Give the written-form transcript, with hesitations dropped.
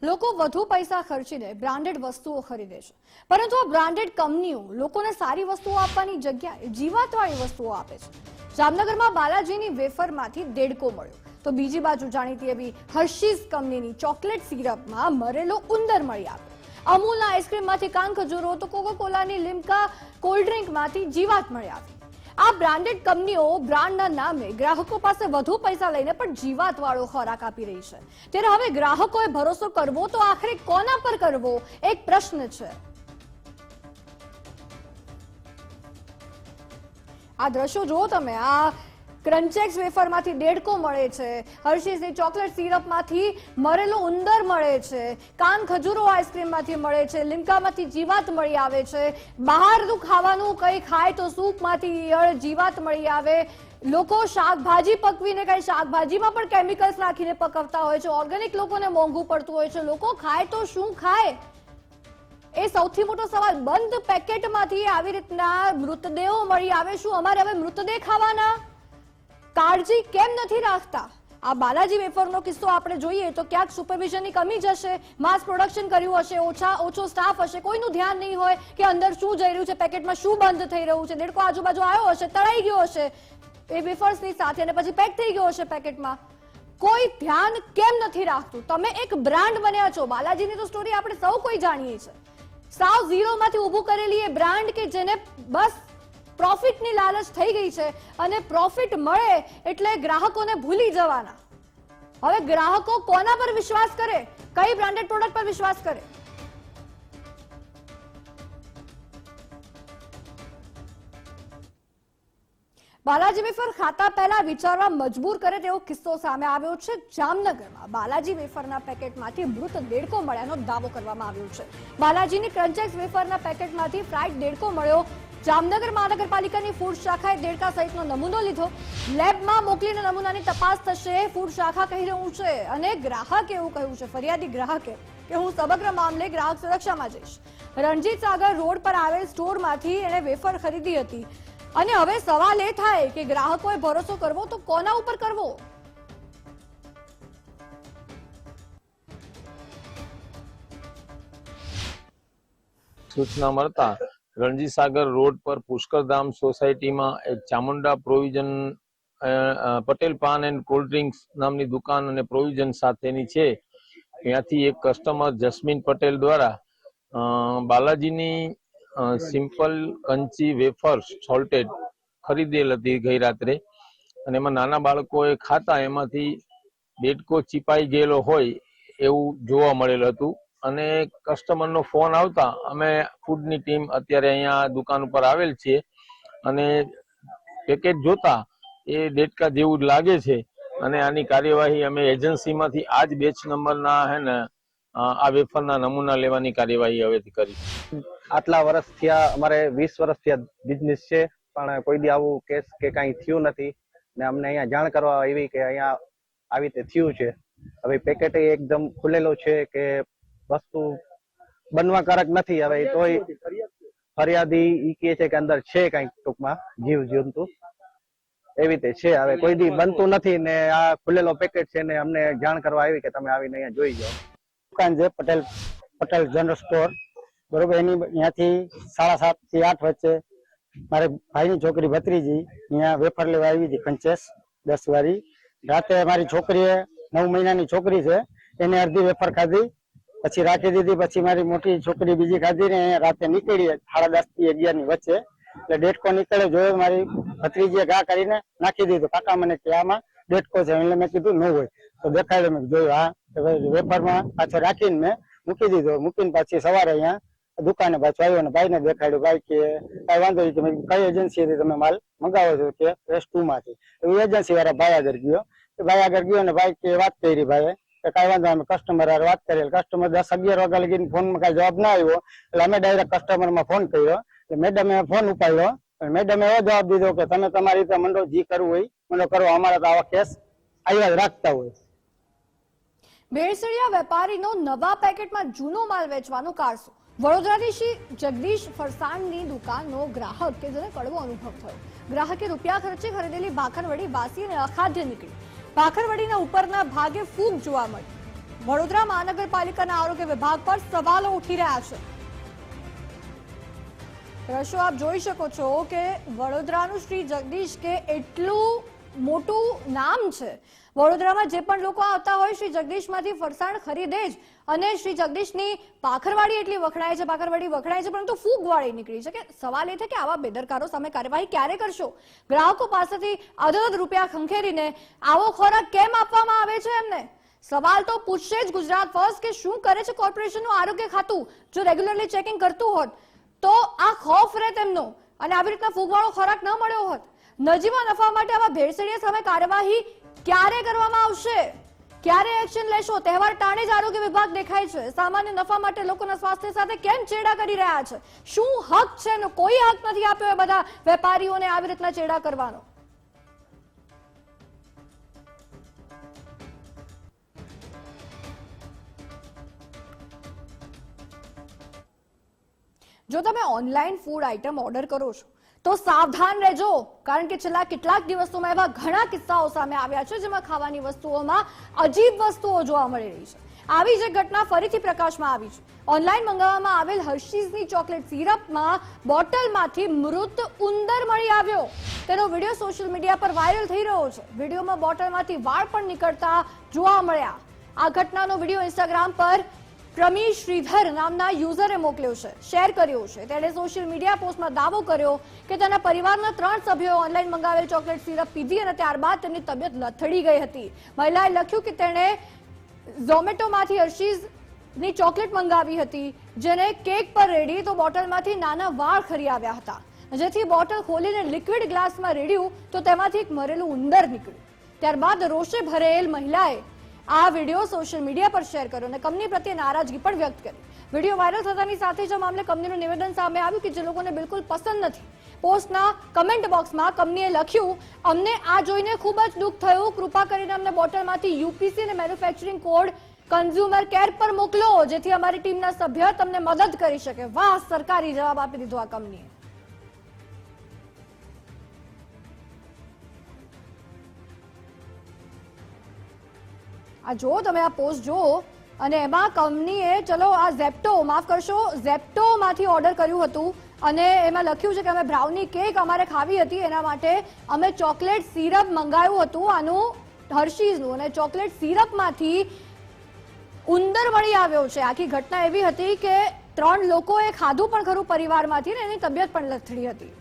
લોકો વધુ પૈસા ખર્ચીને બ્રાન્ડેડ વસ્તુઓ ખરીદે છે, પરંતુ આ બ્રાન્ડેડ કંપનીઓ લોકોને સારી વસ્તુઓ આપવાની જગ્યાએ જીવાતવાળી વસ્તુઓ આપે છે. જામનગરમાં બાલાજીની વેફરમાંથી દેડકો મળ્યો, તો બીજી બાજુ જાણીતી એવી હર્શીઝ કંપનીની ચોકલેટ સિરપમાં મરેલો ઉંદર મળી આવ્યો. અમૂલના આઈસ્ક્રીમમાંથી કાન ખજૂરો, તો કોકોકોલાની લિમ્કા કોલ્ડ ડ્રિંકમાંથી જીવાત મળી આવી. આ બ્રાન્ડેડ કંપનીઓ બ્રાન્ડના નામે ગ્રાહકો પાસે વધુ પૈસા લઈને પણ જીવાતવાળો ખોરાક આપી રહી છે. ત્યારે હવે ગ્રાહકોએ ભરોસો કરવો તો આખરે કોના પર કરવો, એક પ્રશ્ન છે. આ દ્રશ્યો જુઓ તમે, આ ક્રન્ચેક્સ વેફરમાંથી દેડકો મળે છે, હર્શીઝની ચોકલેટ સિરપમાંથી મરેલો ઉંદર મળે છે, કાન ખજૂરો આઈસ્ક્રીમમાંથી મળે છે, લિમ્કામાંથી જીવાત મળી આવે છે, બહારનું ખાવાનું કંઈ ખાય તો સૂપમાંથી જીવાત મળી આવે. લોકો શાકભાજી પકવીને કઈ શાકભાજીમાં પણ કેમિકલ્સ નાખીને પકવતા હોય છે. ઓર્ગેનિક લોકોને મોંઘું પડતું હોય છે. લોકો ખાય તો શું ખાય, એ સૌથી મોટો સવાલ. બંધ પેકેટમાંથી આવી રીતના મૃતદેહો મળી આવે, શું અમારે હવે મૃતદેહ ખાવાના? કાળજી કેમ નથી રાખતા? આ બાલાજી વેફરનો કિસ્સો આપણે જોઈએ તો ક્યાંક સુપરવિઝનની કમી જ હશે, માસ પ્રોડક્શન કર્યું હશે, ઓછો સ્ટાફ હશે, કોઈનું ધ્યાન નહીં હોય કે અંદર શું જઈ રહ્યું છે, પેકેટમાં શું બંધ થઈ રહ્યું છે. દેડકો આજુબાજુ આવ્યો હશે, તળાઈ ગયો હશે એ વેફર્સની સાથે, અને પછી પેક થઈ ગયો હશે પેકેટમાં. કોઈ ધ્યાન કેમ નથી રાખતું? તમે એક બ્રાન્ડ બન્યા છો. બાલાજીની તો સ્ટોરી આપણે સૌ કોઈ જાણીએ છીએ. સાવ ઝીરોમાંથી ઊભું કરેલી એ બ્રાન્ડ કે જેને બસ પ્રોફિટની લાલચ થઈ ગઈ છે, અને પ્રોફિટ મળે એટલે ગ્રાહકોને ભૂલી જવાના. હવે ગ્રાહકો કોના પર વિશ્વાસ કરે, કઈ બ્રાન્ડેડ પ્રોડક્ટ પર વિશ્વાસ કરે? બાલાજી વેફર ખાતા પહેલા વિચારવા મજબૂર કરે તેવો કિસ્સો સામે આવ્યો છે. જામનગરમાં બાલાજી વેફરના પેકેટમાંથી મૃત દેડકો મળ્યાનો દાવો કરવામાં આવ્યો છે. બાલાજીની ક્રન્ચેક્સ વેફરના પેકેટમાંથી ફ્રાઈડ દેડકો મળ્યો. જામનગર મહાનગરપાલિકાની ફૂડ શાખાએ દેડકા સહિતનો નમૂનો લીધો. લેબમાં મોકલીને નમૂનાની તપાસ થશે, ફૂડ શાખા કહી રહ્યું છે. અને ગ્રાહકે એવું કહ્યું છે, ફરિયાદી ગ્રાહકે, કે હું સમગ્ર મામલે ગ્રાહક સુરક્ષામાં જઈશ. રણજીત સાગર રોડ પર આવેલ સ્ટોરમાંથી એણે વેફર ખરીદી હતી, અને હવે સવાલ એ થાય કે ગ્રાહકોએ ભરોસો કરવો તો કોના ઉપર કરવો? સૂચના મળતા રણજીત સાગર રોડ પર પુષ્કરધામ સોસાયટીમાં એક Chamunda provision Patel PAN and cold drinks નામની દુકાન અને પ્રોવિઝન સાથેની છે. ત્યાંથી એક કસ્ટમર જસ્મીન પટેલ દ્વારા બાલાજીની સિમ્પલ કંચી વેફર્સ સોલ્ટેડ ખરીદેલ હતી ગઈ રાત્રે, અને એમાં નાના બાળકોએ ખાતા એમાંથી દેડકો ચીપાઈ ગયેલો હોય એવું જોવા મળેલ હતું. અને કસ્ટમરનો ફોન આવતા અમે ફૂડની ટીમ અત્યારે અહીંયા દુકાન ઉપર આવેલ છે, અને પેકેટ જોતા એ દેડકા જેવું જ લાગે છે. અને આની કાર્યવાહી અમે એજન્સીમાંથી આ જ બેચ નંબરના આ વેફરના નમૂના લેવાની કાર્યવાહી હવેથી કરી. આટલા વર્ષ થયા, અમારે 20 વર્ષ થયા બિઝનેસ છે, પણ કોઈ દી આવું કેસ કે કાંઈ થયું નથી. ને અમને અહીંયા જાણ કરવા આવી કે અહીંયા આવી રીતે થયું છે. હવે પેકેટ એકદમ ખુલેલો છે કે વસ્તુ બનવાકારક નથી. હવે તોય ફરિયાદી ઈ કહે છે કે અંદર છે કઈક ટૂંકમાં જીવ જંતુ એવી રીતે છે. હવે કોઈ દી બનતું નથી ને આ ખુલેલો પેકેટ છે ને અમને જાણ કરવા આવી કે તમે આવીને અહીંયા જોઈ જાઓ. દુકાન છે પટેલ જનરલ સ્ટોર, બરોબર. એની અહીંયાથી 7:30 થી 8 વચ્ચે મારે ભાઈની છોકરી ભત્રીજી અહીંયા વેફર લેવા આવી હતી, કંચેસ 10 વાળી. રાતે મારી છોકરીએ 9 મહિનાની છોકરી છે, એને અડધી વેફર ખાધી, પછી રાખી દીધી. પછી મારી મોટી છોકરી બીજી ખાધી ને રાતે નીકળી 10:30 થી 11 ની વચ્ચે. એટલે દેડકો નીકળે જોયો, મારી ભત્રીજીએ ઘા કરીને નાખી દીધો. કાકા મને કે આમાં દેડકો છે, એટલે મેં કીધું ન હોય તો દેખાડ્યો. મેં જોયું હા, વેફરમાં પાછો રાખીને મેં મૂકી દીધો. મૂકીને પાછી સવારે અહીંયા દુકાને પાછો આવ્યો અને ભાઈને દેખાડ્યું. ભાઈ કે કઈ વાંધો નહીં, તમે કઈ એજન્સીથી તમે માલ મંગાવો છો? કે S2 માંથી. એ એજન્સી વાળા ભાઈ આગળ ગયો. ભાઈ આગળ ગયો અને ભાઈ કે વાત કરી ભાઈ કે કઈ વાંધો, અમે કસ્ટમર વાત કરેલ. કસ્ટમર 10-11 વાગ્યા લગીને ફોનમાં કઈ જવાબ ના આવ્યો, એટલે અમે ડાયરેક્ટ કસ્ટમરમાં ફોન કર્યો. એટલે મેડમે ફોન ઉપાડ્યો. મેડમે એવો જવાબ દીધો કે તમે તમારી રીતે મંડો જી કરવું હોય મંડો કરો, અમારા તો આવા કેસ આવ્યા જ રાખતા હોય. ભેળસેળિયા વેપારીનો નવા પેકેટમાં જૂનો માલ વેચવાનો કારસો. વડોદરાથી શ્રી જગદીશ ફરસાણની દુકાનનો ગ્રાહક કે જેને કડવો અનુભવ થયો. ગ્રાહકે રૂપિયા ખર્ચે ખરીદેલી ભાખરવડી વાસી અને અખાદ્ય નીકળી. ભાખરવડીના ઉપરના ભાગે ફૂગ જોવા મળી. વડોદરા મહાનગરપાલિકાના આરોગ્ય વિભાગ પર સવાલો ઉઠી રહ્યા છે। દ્રશ્યો આપ જોઈ શકો છો કે વડોદરાનું શ્રી જગદીશ કે એટલું મોટું નામ છે। વડોદરામાં જે પણ લોકો આવતા હોય શ્રી જગદીશમાંથી ફરસાણ ખરીદે જ, અને શ્રી જગદીશની પાખરવાડી એટલી વખણાય છે, પાખરવાડી વખણાય છે, પરંતુ ફૂગવાળી નીકળી છે। કે સવાલ એ છે કે આવા બેદરકારો સામે કાર્યવાહી ક્યારે કરશો? ગ્રાહકો પાસેથી અધોઅધ રૂપિયા ખંખેરીને આવો ખોરાક કેમ આપવામાં આવે છે એમને? સવાલ તો પૂછશે જ ગુજરાત ફર્સ્ટ કે શું કરે છે કોર્પોરેશનનું આરોગ્ય ખાતું? જો રેગ્યુલરલી ચેકિંગ કરતું હોત તો આ ખોફ રહે તેમનો, અને આવી રીતના ફૂગવાળો ખોરાક ન મળ્યો હોત। નજીવા નફા માટે આવા ભેળસેળિયા સામે કાર્યવાહી ક્યારે કરવામાં આવશે? ક્યારે એક્શન લેશો? તહેવાર ટાણે જ આરોગ્ય વિભાગ દેખાય છે। સામાન્ય નફા માટે લોકોના સ્વાસ્થ્ય સાથે કેમ ચેડા કરી રહ્યા છે? શું હક છે એનો? કોઈ હક નથી આપ્યો એ બધા વેપારીઓને આવી રીતના ચેડા કરવાનો। જો તમે ઓનલાઈન ફૂડ આઇટમ ઓર્ડર કરો છો તો સાવધાન રહેજો, કારણ કે છેલ્લા કેટલાક દિવસોમાં એવા ઘણા કિસ્સાઓ સામે આવ્યા છે જેમાં ખાવાની વસ્તુઓમાં અજીબ વસ્તુઓ જોવા મળી રહી છે। આવી જ ઘટના ફરીથી પ્રકાશમાં આવી છે। ઓનલાઈન મંગાવવામાં આવેલ હર્શીઝની ચોકલેટ સિરપમાં બોટલમાંથી મૃત ઉંદર મળી આવ્યો। તેનો વિડીયો સોશિયલ મીડિયા પર વાયરલ થઈ રહ્યો છે। વિડીયોમાં બોટલમાંથી વાળ પણ નીકળતા જોવા મળ્યા। આ ઘટનાનો વિડીયો ઇન્સ્ટાગ્રામ પર પ્રમી શ્રીધર નામના યુઝરે મોકલ્યો છે, શેર કર્યો છે। તેણે સોશિયલ મીડિયા પોસ્ટમાં દાવો કર્યો કે તેના પરિવારના 3 સભ્યોએ ઓનલાઈન મંગાવેલ ચોકલેટ સિરપ પીધી અને ત્યારબાદ તેમની તબિયત લથડી ગઈ હતી। મહિલાએ લખ્યું કે તેણે ઝોમેટોમાંથી હર્શીઝની ચોકલેટ મંગાવી હતી, જેને કેક પર રેડી તો બોટલમાંથી નાના વાળ ખરી આવ્યા હતા, જેથી બોટલ ખોલીને લિક્વિડ ગ્લાસમાં રેડ્યું તો તેમાંથી એક મરેલું ઉંદર નીકળ્યું। ત્યારબાદ રોષે ભરેલ મહિલાએ આ વિડીયો સોશિયલ મીડિયા પર શેર કર્યો અને કંપની પ્રત્યે નારાજગી પણ વ્યક્ત કરી। વિડીયો વાયરલ થતાની સાથે જ મામલે કંપનીનું નિવેદન સામે આવ્યું કે જે લોકોને બિલકુલ પસંદ નથી। પોસ્ટના કમેન્ટ બોક્સમાં કંપનીએ લખ્યું, અમને આ જોઈને ખૂબ જ દુઃખ થયું, કૃપા કરીને અમને બોટલમાંથી યુપીસી અને મેન્યુફેક્ચરિંગ કોડ કન્ઝ્યુમર કેર પર મોકલો, જેથી અમારી ટીમના સભ્ય તમને મદદ કરી શકે। વાહ, સરકારી જવાબ આપી દીધો આ કંપનીએ। આ જો તમે આ પોસ્ટ જુઓ, અને એમાં કંપનીએ ચલો આ ઝેપ્ટોમાંથી ઓર્ડર કર્યું હતું અને એમાં લખ્યું છે કે અમે બ્રાઉની કેક અમારે ખાવી હતી, એના માટે અમે ચોકલેટ સિરપ મંગાવ્યું હતું આનું હર્શીઝનું, અને ચોકલેટ સિરપમાંથી ઉંદર મળી આવ્યો છે। આખી ઘટના એવી હતી કે 3 લોકોએ ખાધું પણ ખરું પરિવારમાંથી ને એની તબિયત પણ લથડી હતી।